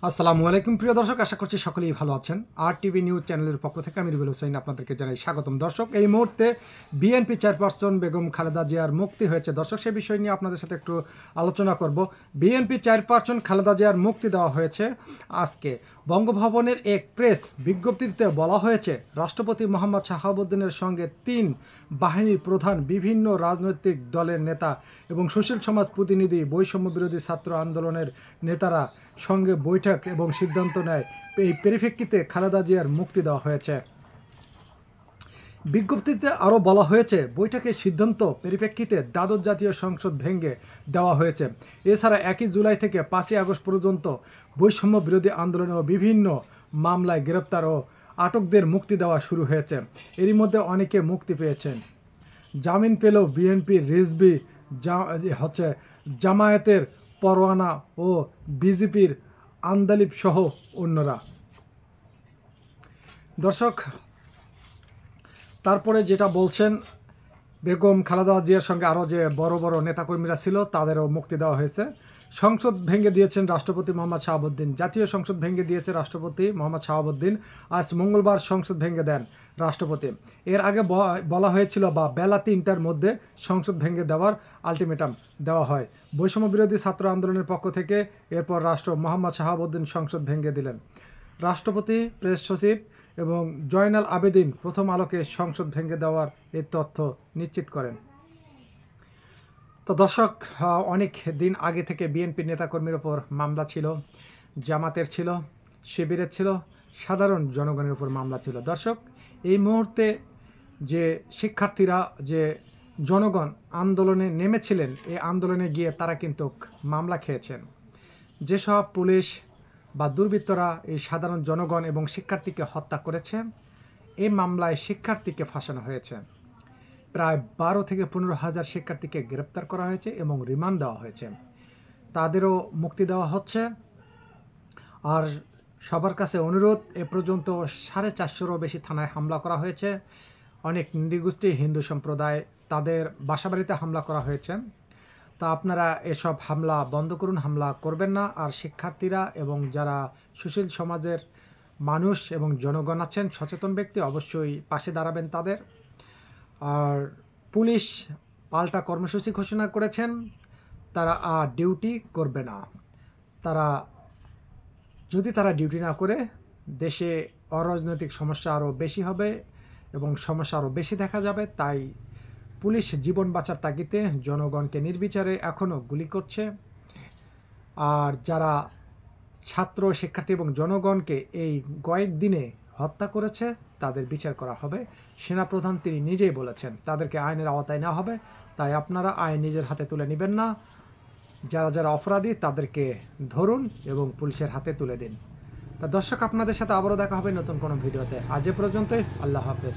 আসসালামু আলাইকুম প্রিয় দর্শক, আশা করছি সকলেই ভালো আছেন। আর টিভি নিউজ চ্যানেলের পক্ষ থেকে আমি রুবেল হোসেন আপনাদেরকে জানাই স্বাগতম। দর্শক, এই মুহূর্তে বিএনপি চেয়ারপারসন বেগম খালেদা জিয়ার মুক্তি হয়েছে। দর্শক, সেই বিষয় নিয়ে আপনাদের সাথে একটু আলোচনা করব। বিএনপি চেয়ারপারসন খালেদা জিয়ার মুক্তি দেওয়া হয়েছে আজকে। বঙ্গভবনের এক প্রেস বিজ্ঞপ্তিতে বলা হয়েছে, রাষ্ট্রপতি মোহাম্মদ শাহাবুদ্দিনের সঙ্গে 3 বাহিনীর প্রধান, বিভিন্ন রাজনৈতিক দলের নেতা এবং সুশীল সমাজ প্রতিনিধি, বৈষম্য বিরোধী ছাত্র আন্দোলনের নেতারা সঙ্গে বৈঠক এবং সিদ্ধান্ত নেয়। এই পরিপ্রেক্ষিতে খালেদা জিয়ার মুক্তি দেওয়া হয়েছে। বিজ্ঞপ্তিতে আরও বলা হয়েছে, বৈঠকের সিদ্ধান্ত পরিপ্রেক্ষিতে দ্বাদশ জাতীয় সংসদ ভেঙে দেওয়া হয়েছে। এছাড়া 1 জুলাই থেকে 5 আগস্ট পর্যন্ত বৈষম্য বিরোধী আন্দোলন ও বিভিন্ন মামলায় গ্রেপ্তার ও আটকদের মুক্তি দেওয়া শুরু হয়েছে। এরই মধ্যে অনেকে মুক্তি পেয়েছেন। জামিন পেলেও বিএনপির রিজভী, জামায়াতের পরোয়ানা ও বিজেপির আন্দালিব সহ অন্যরা। দর্শক, তারপরে যেটা বলছেন, বেগম খালেদা জিয়ার সঙ্গে আরও যে বড় বড় নেতাকর্মীরা ছিল তাদেরও মুক্তি দেওয়া হয়েছে। সংসদ ভেঙে দিয়েছেন রাষ্ট্রপতি মোহাম্মদ শাহাবুদ্দিন। জাতীয় সংসদ ভেঙে দিয়েছে রাষ্ট্রপতি মোহাম্মদ শাহাবুদ্দিন। আজ মঙ্গলবার সংসদ ভেঙে দেন রাষ্ট্রপতি। এর আগে বলা হয়েছিল বেলা 3টার মধ্যে সংসদ ভেঙে দেওয়ার আলটিমেটাম দেওয়া হয় বৈষম্য বিরোধী ছাত্র আন্দোলনের পক্ষ থেকে। এরপর মোহাম্মদ শাহাবুদ্দিন সংসদ ভেঙে দিলেন। রাষ্ট্রপতি, প্রেস সচিব এবং জয়নাল আবেদিন প্রথম আলোকে সংসদ ভেঙে দেওয়ার এই তথ্য নিশ্চিত করেন। তো দর্শক, অনেক দিন আগে থেকে বিএনপির নেতাকর্মীর ওপর মামলা ছিল, জামাতের ছিল, শিবিরের ছিল, সাধারণ জনগণের উপর মামলা ছিল। দর্শক, এই মুহূর্তে যে শিক্ষার্থীরা, যে জনগণ আন্দোলনে নেমেছিলেন, এই আন্দোলনে গিয়ে তারা কিন্তু মামলা খেয়েছেন। যেসব পুলিশ বা দুর্বৃত্তরা এই সাধারণ জনগণ এবং শিক্ষার্থীকে হত্যা করেছে, এই মামলায় শিক্ষার্থীকে ফাঁসানো হয়েছে। প্রায় 12 থেকে 15 হাজার শিক্ষার্থীকে গ্রেপ্তার করা হয়েছে এবং রিমান্ড দেওয়া হয়েছে। তাদেরও মুক্তি দেওয়া হচ্ছে। আর সবার কাছে অনুরোধ, এ পর্যন্ত 450-রও বেশি থানায় হামলা করা হয়েছে। অনেক নৃগোষ্ঠী, হিন্দু সম্প্রদায়, তাদের বাসাবাড়িতে হামলা করা হয়েছে। তা আপনারা এসব হামলা বন্ধ করুন, হামলা করবেন না। আর শিক্ষার্থীরা এবং যারা সুশীল সমাজের মানুষ এবং জনগণ আছেন, সচেতন ব্যক্তি, অবশ্যই পাশে দাঁড়াবেন তাদের। আর পুলিশ পাল্টা কর্মসূচি ঘোষণা করেছেন, তারা আর ডিউটি করবে না। যদি তারা ডিউটি না করে, দেশে অরাজনৈতিক সমস্যা আরও বেশি হবে এবং সমস্যা আরও বেশি দেখা যাবে। তাই পুলিশ জীবন বাঁচার তাগিদে জনগণকে নির্বিচারে এখনও গুলি করছে। আর যারা ছাত্র, শিক্ষার্থী এবং জনগণকে এই কয়েকদিনে হত্যা করেছে, তাদের বিচার করা হবে। সেনাপ্রধান তিনি নিজেই বলেছেন তাদেরকে আইনের আওতায় নেওয়া হবে। তাই আপনারা আইন নিজের হাতে তুলে নেবেন না। যারা যারা অপরাধী তাদেরকে ধরুন এবং পুলিশের হাতে তুলে দিন। তা দর্শক, আপনাদের সাথে আবারও দেখা হবে নতুন কোনো ভিডিওতে। আজ এ পর্যন্তই। আল্লাহ হাফেজ।